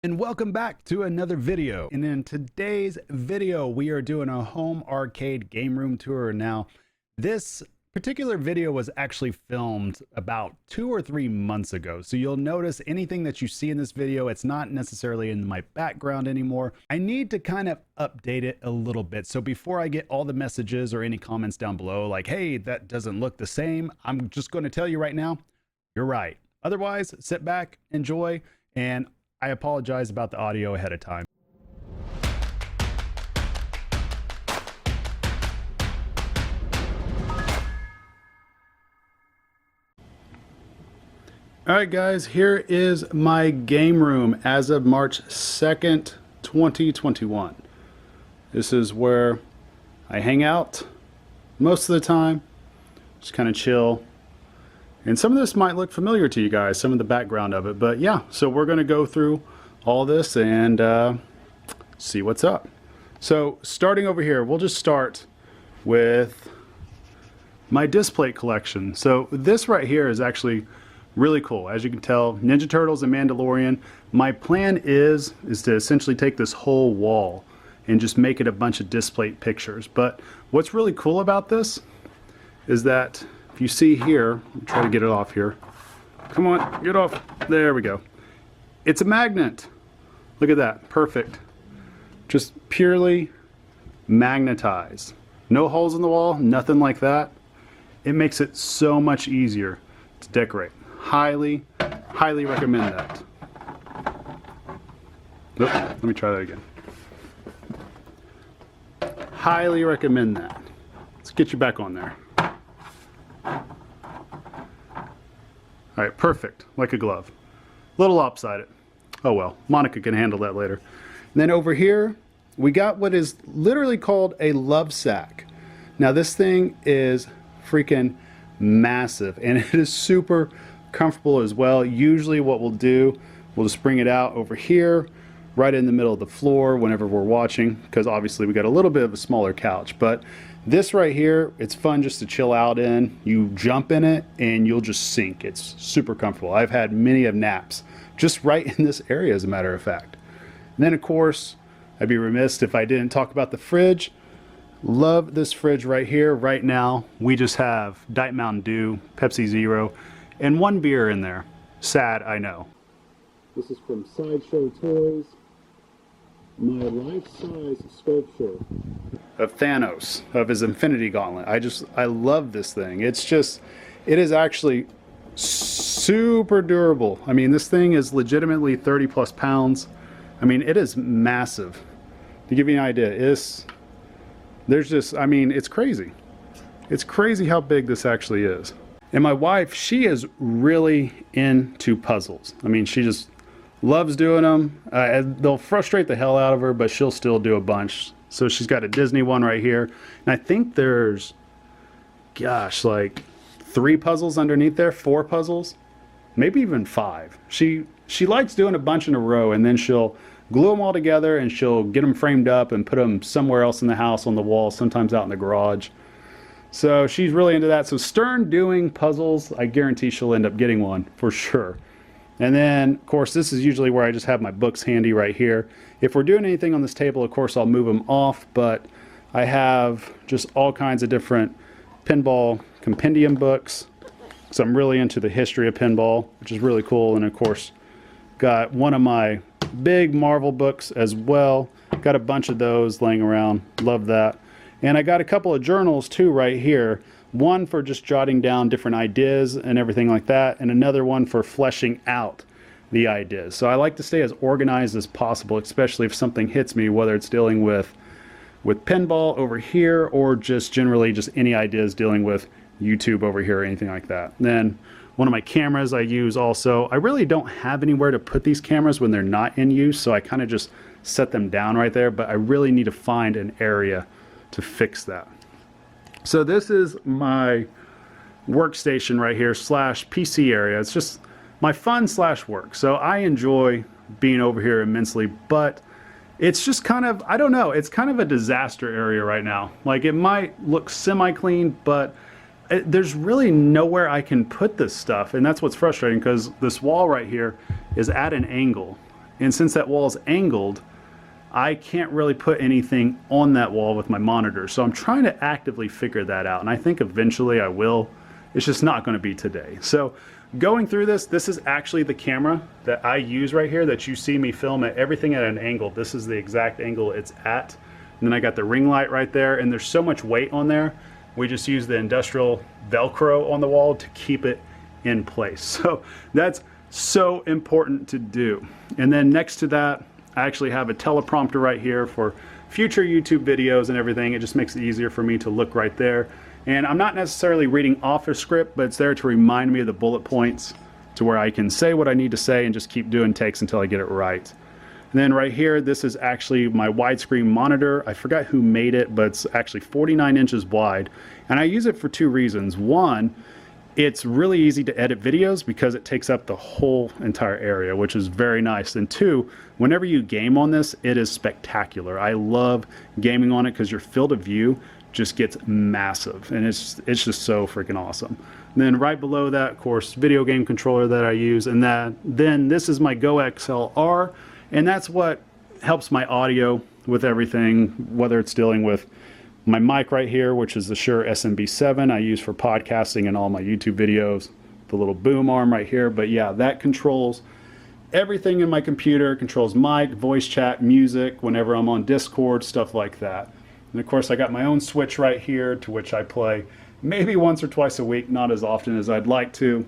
And welcome back to another video. And in today's video, we are doing a home arcade game room tour. Now, this particular video was actually filmed about 2 or 3 months ago. So you'll notice anything that you see in this video, it's not necessarily in my background anymore. I need to kind of update it a little bit. So before I get all the messages or any comments down below, like, hey, that doesn't look the same, I'm just going to tell you right now, you're right. Otherwise, sit back, enjoy, and I apologize about the audio ahead of time. All right, guys, here is my game room as of March 2nd, 2021. This is where I hang out most of the time, just kind of chill. And some of this might look familiar to you guys, some of the background of it. But yeah, so we're going to go through all this and see what's up. So starting over here, we'll just start with my disc plate collection. So this right here is actually really cool. As you can tell, Ninja Turtles and Mandalorian. My plan is to essentially take this whole wall and just make it a bunch of disc plate pictures. But what's really cool about this is that if you see here, I'll try to get it off here. Come on, get off. There we go. It's a magnet. Look at that. Perfect. Just purely magnetized. No holes in the wall, nothing like that. It makes it so much easier to decorate. Highly, highly recommend that. Nope, let me try that again. Highly recommend that. Let's get you back on there. All right, perfect, like a glove. A little lopsided. Oh well, Monica can handle that later. And then over here, we got what is literally called a love sack. Now this thing is freaking massive and it is super comfortable as well. Usually what we'll do, we'll just bring it out over here, right in the middle of the floor whenever we're watching, because obviously we got a little bit of a smaller couch. But this right here, it's fun just to chill out in. You jump in it and you'll just sink. It's super comfortable. I've had many of naps just right in this area, as a matter of fact. And then of course, I'd be remiss if I didn't talk about the fridge. Love this fridge right here. Right now, we just have Diet Mountain Dew, Pepsi Zero, and one beer in there. Sad, I know. This is from Sideshow Toys. My life-size sculpture of Thanos, of his Infinity Gauntlet. I love this thing. It is actually super durable. I mean, this thing is legitimately 30 plus pounds. I mean, it is massive. To give you an idea, it's crazy. It's crazy how big this actually is. And my wife, she is really into puzzles. I mean, she just loves doing them. They'll frustrate the hell out of her, but she'll still do a bunch. So she's got a Disney one right here. And I think there's, gosh, like 3 puzzles underneath there, 4 puzzles, maybe even 5. She likes doing a bunch in a row, and then she'll glue them all together and she'll get them framed up and put them somewhere else in the house on the wall, sometimes out in the garage. So she's really into that. So Stern doing puzzles, I guarantee she'll end up getting one for sure. And then, of course, this is usually where I just have my books handy right here. If we're doing anything on this table, of course, I'll move them off, but I have just all kinds of different pinball compendium books. So I'm really into the history of pinball, which is really cool. And of course, got one of my big Marvel books as well. Got a bunch of those laying around. Love that. And I got a couple of journals too right here. One for just jotting down different ideas and everything like that, and another one for fleshing out the ideas. So I like to stay as organized as possible, especially if something hits me, whether it's dealing with pinball over here or just generally just any ideas dealing with YouTube over here or anything like that. And then one of my cameras I use also. I really don't have anywhere to put these cameras when they're not in use, so I kind of just set them down right there, but I really need to find an area to fix that. So this is my workstation right here / PC area. It's just my fun / work. So I enjoy being over here immensely, but it's just kind of, I don't know, it's kind of a disaster area right now. Like, it might look semi-clean, but there's really nowhere I can put this stuff. And that's what's frustrating, because this wall right here is at an angle. And since that wall is angled, I can't really put anything on that wall with my monitor. So I'm trying to actively figure that out. And I think eventually I will. It's just not going to be today. So going through this is actually the camera that I use right here that you see me film at everything at an angle. This is the exact angle it's at. And then I got the ring light right there, and there's so much weight on there. We just use the industrial Velcro on the wall to keep it in place. So that's so important to do. And then next to that, I actually have a teleprompter right here for future YouTube videos and everything. It just makes it easier for me to look right there. And I'm not necessarily reading off a script, but it's there to remind me of the bullet points to where I can say what I need to say and just keep doing takes until I get it right. And then right here, this is actually my widescreen monitor. I forgot who made it, but it's actually 49 inches wide. And I use it for two reasons. One, it's really easy to edit videos because it takes up the whole entire area, which is very nice. And two, whenever you game on this, it is spectacular. I love gaming on it because your field of view just gets massive, and it's just so freaking awesome. And then right below that, of course, video game controller that I use, and then this is my Go XLR. And that's what helps my audio with everything, whether it's dealing with my mic right here, which is the Shure SMB7 I use for podcasting and all my YouTube videos, the little boom arm right here. But yeah, that controls everything in my computer, controls mic, voice chat, music, whenever I'm on Discord, stuff like that. And of course, I got my own switch right here to which I play maybe once or twice a week, not as often as I'd like to.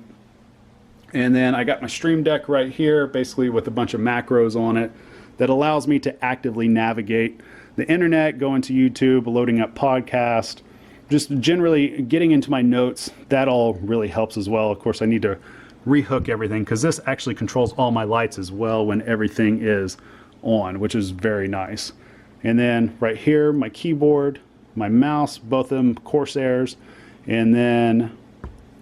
And then I got my Stream Deck right here, basically with a bunch of macros on it that allows me to actively navigate the internet, going to YouTube, loading up podcast, just generally getting into my notes. That all really helps as well. Of course, I need to rehook everything because this actually controls all my lights as well when everything is on, which is very nice. And then right here, my keyboard, my mouse, both of them Corsairs, and then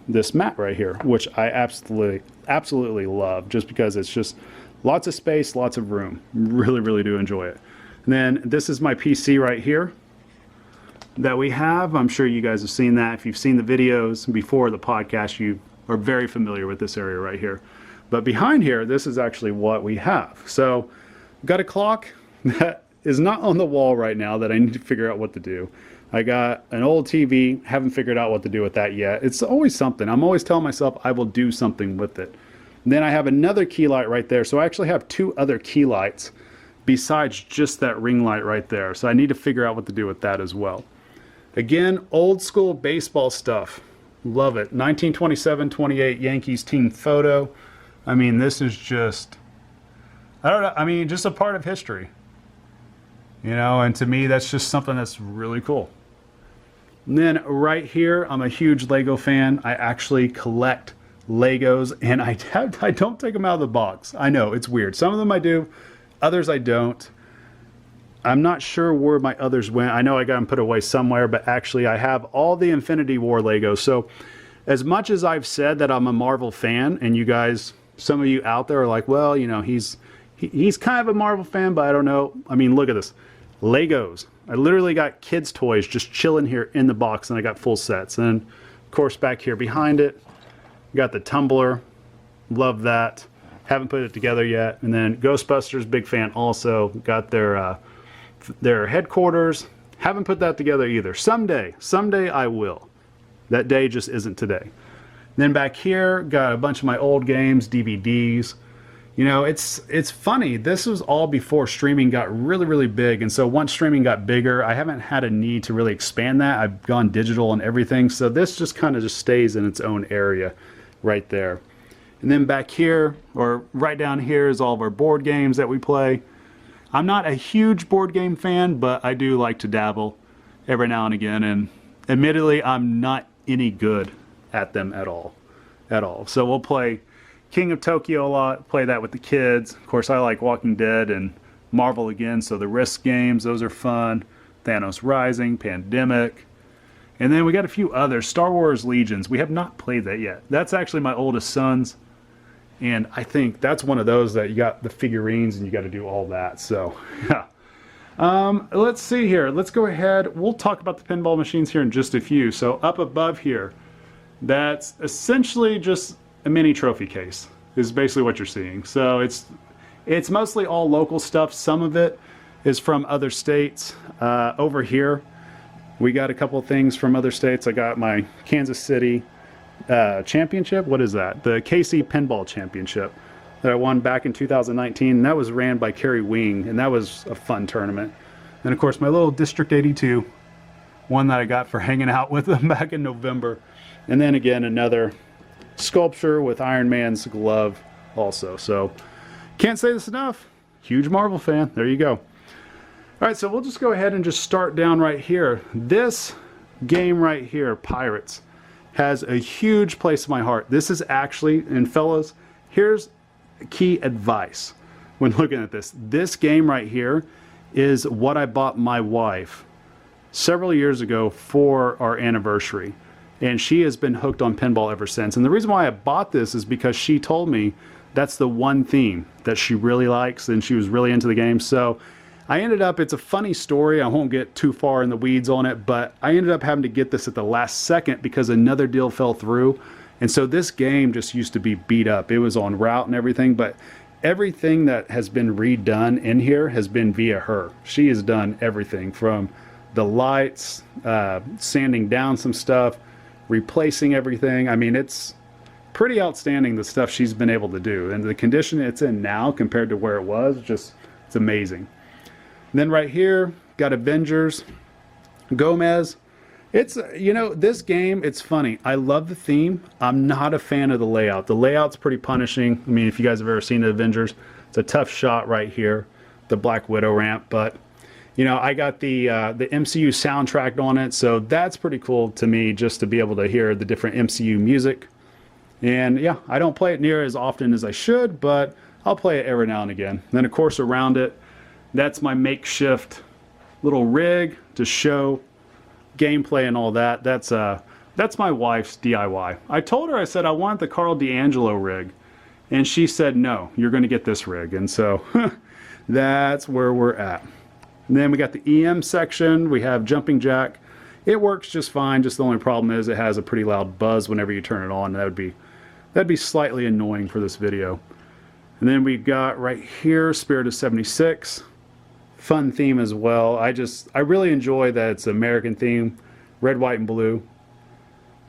this mat right here, which I absolutely love, just because it's just lots of space, lots of room. Really do enjoy it. And then this is my PC right here that we have. I'm sure you guys have seen that. If you've seen the videos before the podcast, you are very familiar with this area right here. But behind here, this is actually what we have. So got a clock that is not on the wall right now that I need to figure out what to do. I got an old TV, haven't figured out what to do with that yet. It's always something. I'm always telling myself I will do something with it. And then I have another key light right there. So I actually have two other key lights besides just that ring light right there. So I need to figure out what to do with that as well. Again, old school baseball stuff. Love it. 1927-28 Yankees team photo. I mean, this is just, I don't know, I mean, just a part of history. You know, and to me, that's just something that's really cool. And then right here, I'm a huge Lego fan. I actually collect Legos, and I don't take them out of the box. I know, it's weird. Some of them I do, others I don't. I'm not sure where my others went. I know I got them put away somewhere, but actually I have all the Infinity War Legos. So as much as I've said that I'm a Marvel fan, and you guys, some of you out there are like, well, you know, he's kind of a Marvel fan, but I don't know. I mean, look at this. Legos. I literally got kids' toys just chilling here in the box, and I got full sets. And of course, back here behind it, got the tumbler. Love that. Haven't put it together yet. And then Ghostbusters, big fan also. Got their headquarters. Haven't put that together either. Someday I will. That day just isn't today. Then back here, got a bunch of my old games, DVDs. You know, it's funny. This was all before streaming got really big. And so once streaming got bigger, I haven't had a need to really expand that. I've gone digital and everything. So this just kind of just stays in its own area right there. And then back here, or right down here, is all of our board games that we play. I'm not a huge board game fan, but I do like to dabble every now and again. And admittedly, I'm not any good at them at all. So we'll play King of Tokyo a lot, play that with the kids. Of course, I like Walking Dead and Marvel again, so the Risk games, those are fun. Thanos Rising, Pandemic. And then we got a few others. Star Wars Legions. We have not played that yet. That's actually my oldest son's. And I think that's one of those that you got the figurines and you got to do all that. So, yeah. Let's see here. Let's go ahead. We'll talk about the pinball machines here in just a few. So up above here, that's essentially just a mini trophy case is basically what you're seeing. So it's It's mostly all local stuff. Some of it is from other states. Over here, we got a couple of things from other states. I got my Kansas City championship. What is that? The KC Pinball Championship that I won back in 2019. And that was ran by Kerry Wing, and that was a fun tournament. And of course, my little District 82, one that I got for hanging out with them back in November. And then again, another sculpture with Iron Man's glove also. So can't say this enough. Huge Marvel fan. There you go. All right, so we'll just go ahead and just start down right here. This game right here, Pirates, has a huge place in my heart. This is actually, and fellas, here's key advice when looking at this. This game right here is what I bought my wife several years ago for our anniversary. And she has been hooked on pinball ever since. And the reason why I bought this is because she told me that's the one theme that she really likes, and she was really into the game. So I ended up, it's a funny story, I won't get too far in the weeds on it, but I ended up having to get this at the last second because another deal fell through. And so this game just used to be beat up. It was on route and everything, but everything that has been redone in here has been via her. She has done everything from the lights, sanding down some stuff, replacing everything. I mean, it's pretty outstanding, the stuff she's been able to do. And the condition it's in now compared to where it was, just, it's amazing. And then right here, got Avengers, Gomez. It's, you know, this game, it's funny. I love the theme. I'm not a fan of the layout. The layout's pretty punishing. I mean, if you guys have ever seen the Avengers, it's a tough shot right here, the Black Widow ramp. But, you know, I got the MCU soundtrack on it, so that's pretty cool to me just to be able to hear the different MCU music. And yeah, I don't play it near as often as I should, but I'll play it every now and again. And then, of course, around it, that's my makeshift little rig to show gameplay and all that. That's my wife's DIY. I told her, I said I want the Carl D'Angelo rig, and she said no, you're going to get this rig. And so that's where we're at. And then we got the EM section. We have jumping jack. It works just fine. Just the only problem is it has a pretty loud buzz whenever you turn it on. That'd be slightly annoying for this video. And then we've got right here Spirit of 76. Fun theme as well. I really enjoy that it's American theme, red, white, and blue.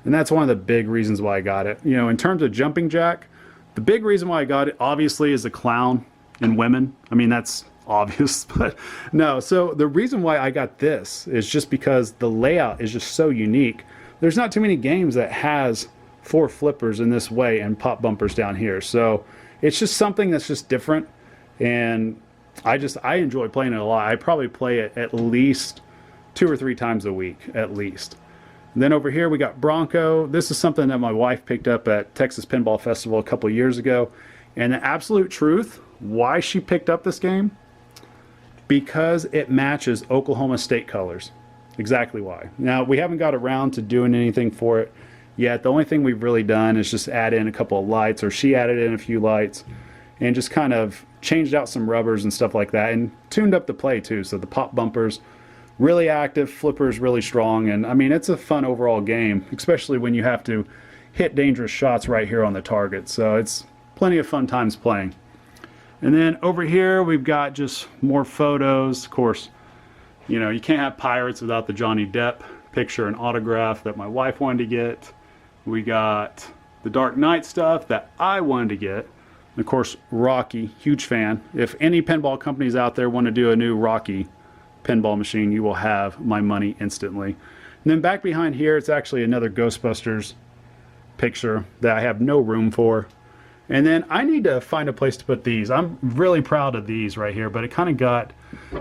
And that's one of the big reasons why I got it. You know, in terms of jumping jack, the big reason why I got it obviously is the clown and women. I mean, that's obvious, but no. So the reason why I got this is just because the layout is just so unique. There's not too many games that has 4 flippers in this way and pop bumpers down here. So it's just something that's just different, and I enjoy playing it a lot. I probably play it at least 2 or 3 times a week, at least. And then over here we got Bronco. This is something that my wife picked up at Texas Pinball Festival a couple years ago. And the absolute truth, why she picked up this game, because it matches Oklahoma State colors. Exactly why. Now, we haven't got around to doing anything for it yet. The only thing we've really done is just add in a couple of lights, or she added in a few lights, and just kind of changed out some rubbers and stuff like that, and tuned up the play too. So the pop bumpers really active, flippers really strong, and I mean, it's a fun overall game, especially when you have to hit dangerous shots right here on the target. So it's plenty of fun times playing. And then over here we've got just more photos. Of course, you know, you can't have Pirates without the Johnny Depp picture and autograph that my wife wanted to get. We got the Dark Knight stuff that I wanted to get. And of course, Rocky, huge fan. If any pinball companies out there want to do a new Rocky pinball machine, you will have my money instantly. And then back behind here, it's actually another Ghostbusters picture that I have no room for. And then I need to find a place to put these. I'm really proud of these right here, but it kind of got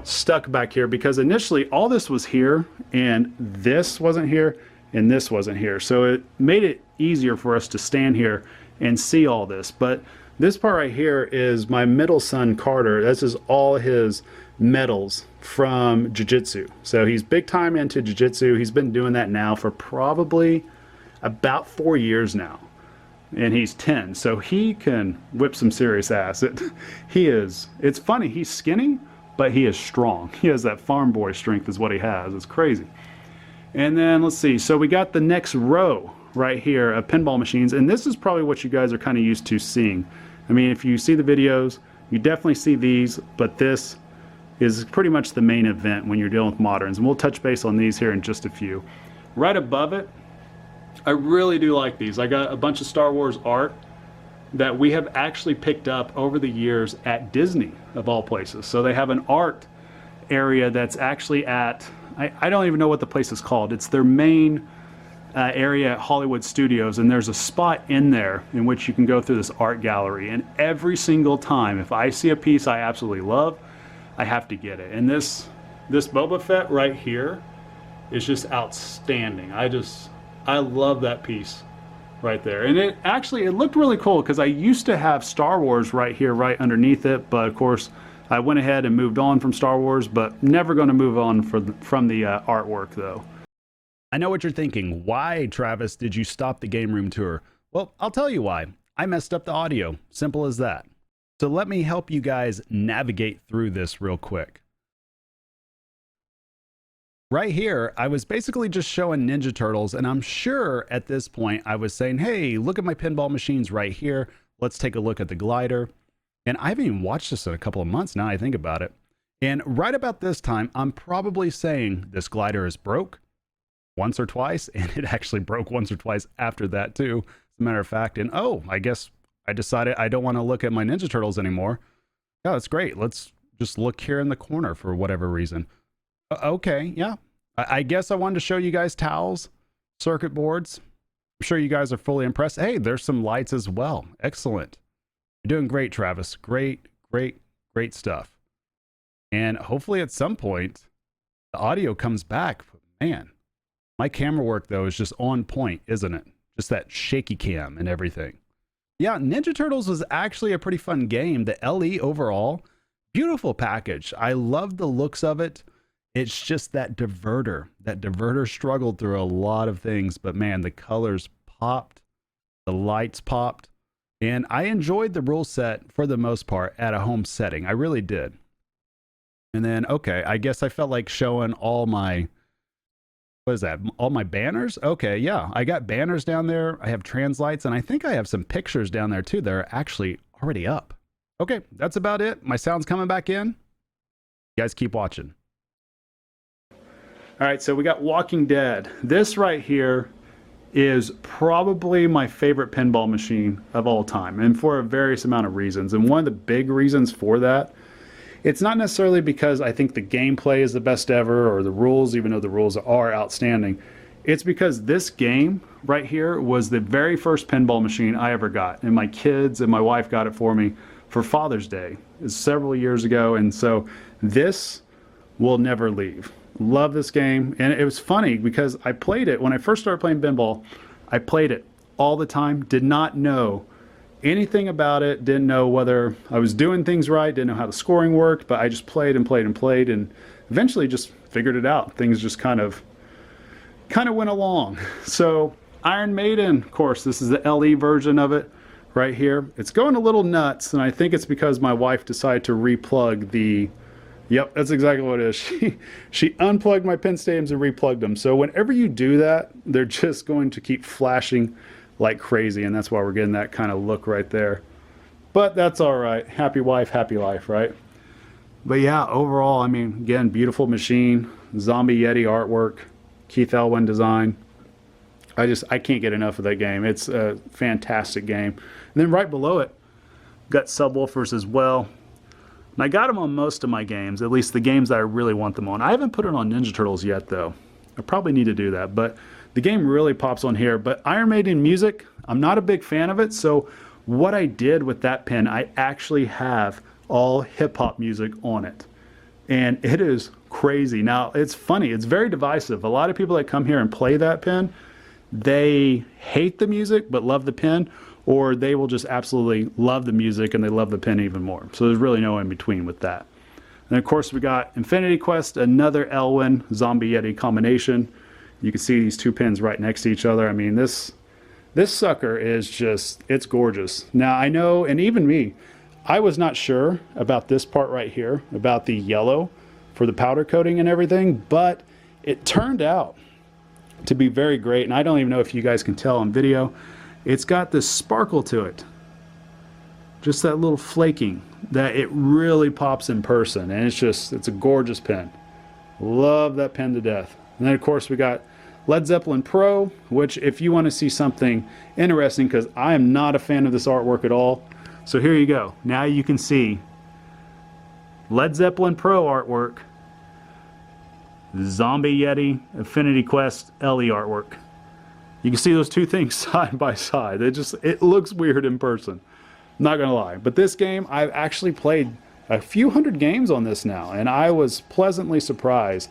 stuck back here because initially all this was here and this wasn't here and this wasn't here. So it made it easier for us to stand here and see all this. But this part right here is my middle son, Carter. This is all his medals from jiu-jitsu. So he's big time into jiu-jitsu. He's been doing that now for probably about 4 years now. And he's 10, so he can whip some serious ass. It's funny, he's skinny, but he is strong. He has that farm boy strength is what he has. It's crazy. And then let's see, so we got the next row right here of pinball machines, and this is probably what you guys are kind of used to seeing. I mean, if you see the videos, You definitely see these, but this is pretty much the main event when you're dealing with moderns, and we'll touch base on these here in just a few. Right above it, I really do like these. I got a bunch of Star Wars art that we have actually picked up over the years at Disney, of all places. So they have an art area that's actually at, I don't even know what the place is called. It's their main area at Hollywood Studios, and there's a spot in there in which you can go through this art gallery, and every single time if I see a piece I absolutely love, I have to get it. And this Boba Fett right here is just outstanding. I love that piece right there. And it looked really cool because I used to have Star Wars right here, right underneath it, but of course I went ahead and moved on from Star Wars, but never going to move on from the artwork though. I know what you're thinking. Why, Travis, did you stop the game room tour? Well, I'll tell you why. I messed up the audio. Simple as that. So let me help you guys navigate through this real quick. Right here, I was basically just showing Ninja Turtles, and I'm sure at this point I was saying, hey, look at my pinball machines right here. Let's take a look at the glider. And I haven't even watched this in a couple of months now I think about it. And right about this time, I'm probably saying this glider is broke once or twice, and it actually broke once or twice after that too, as a matter of fact. And oh, I guess I decided I don't want to look at my Ninja Turtles anymore. Yeah, that's great. Let's just look here in the corner for whatever reason. Okay, yeah. I guess I wanted to show you guys towels, circuit boards. I'm sure you guys are fully impressed. Hey, there's some lights as well. Excellent. You're doing great, Travis. Great, great, great stuff. And hopefully at some point, the audio comes back. Man, my camera work, though, is just on point, isn't it? Just that shaky cam and everything. Yeah, Ninja Turtles was actually a pretty fun game. The LE overall, beautiful package. I love the looks of it. It's just that diverter. That diverter struggled through a lot of things, but man, the colors popped, the lights popped, and I enjoyed the rule set for the most part at a home setting. I really did. And then, okay, I guess I felt like showing all my, what is that? All my banners? Okay, yeah, I got banners down there. I have translights, and I think I have some pictures down there too that are actually already up. Okay, that's about it. My sound's coming back in. You guys keep watching. All right, so we got Walking Dead. This right here is probably my favorite pinball machine of all time, and for a various amount of reasons. And one of the big reasons for that, it's not necessarily because I think the gameplay is the best ever or the rules, even though the rules are outstanding. It's because this game right here was the very first pinball machine I ever got, and my kids and my wife got it for me for Father's Day. It's several years ago, and so this will never leave. Love this game. And it was funny because I played it when I first started playing pinball. I played it all the time, did not know anything about it, didn't know whether I was doing things right, didn't know how the scoring worked, but I just played and played and played, and eventually just figured it out. Things just kind of went along. So Iron Maiden, of course, this is the LE version of it right here. It's going a little nuts, and I think it's because my wife decided to replug the, yep, that's exactly what it is. She unplugged my pin stadiums and replugged them. So whenever you do that, they're just going to keep flashing like crazy, and that's why we're getting that kind of look right there. But that's all right. Happy wife, happy life, right? But yeah, overall, I mean, again, beautiful machine, Zombie Yeti artwork, Keith Elwin design. I can't get enough of that game. It's a fantastic game. And then right below it, got subwoofers as well. And I got them on most of my games, at least the games that I really want them on. I haven't put it on Ninja Turtles yet, though. I probably need to do that, but the game really pops on here. But Iron Maiden music, I'm not a big fan of it, so what I did with that pin, I actually have all hip-hop music on it. And it is crazy. Now, it's funny. It's very divisive. A lot of people that come here and play that pin, they hate the music but love the pin, or they will just absolutely love the music and they love the pin even more. So there's really no in between with that. And of course we got Infinity Quest, another Elwin Zombie Yeti combination. You can see these two pins right next to each other. I mean, this sucker is just, it's gorgeous. Now I know, and even me, I was not sure about this part right here, about the yellow for the powder coating and everything, but it turned out to be very great. And I don't even know if you guys can tell on video. It's got this sparkle to it. Just that little flaking. that it really pops in person, and it's a gorgeous pen. Love that pen to death. And then of course we got Led Zeppelin Pro, which if you want to see something interesting, because I am not a fan of this artwork at all, so here you go. Now you can see Led Zeppelin Pro artwork, Zombie Yeti Affinity Quest LE artwork. You can see those two things side by side. It looks weird in person. Not gonna lie. But this game, I've actually played a few hundred games on this now, and I was pleasantly surprised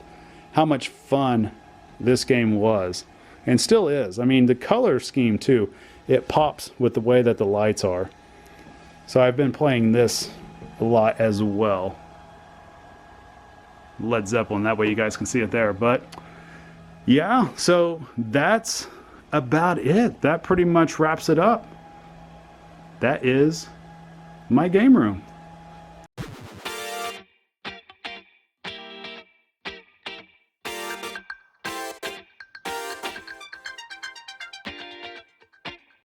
how much fun this game was, and still is. I mean, the color scheme too, it pops with the way that the lights are. So I've been playing this a lot as well. Led Zeppelin, that way you guys can see it there. But yeah, so that's about it. That pretty much wraps it up. That is my game room.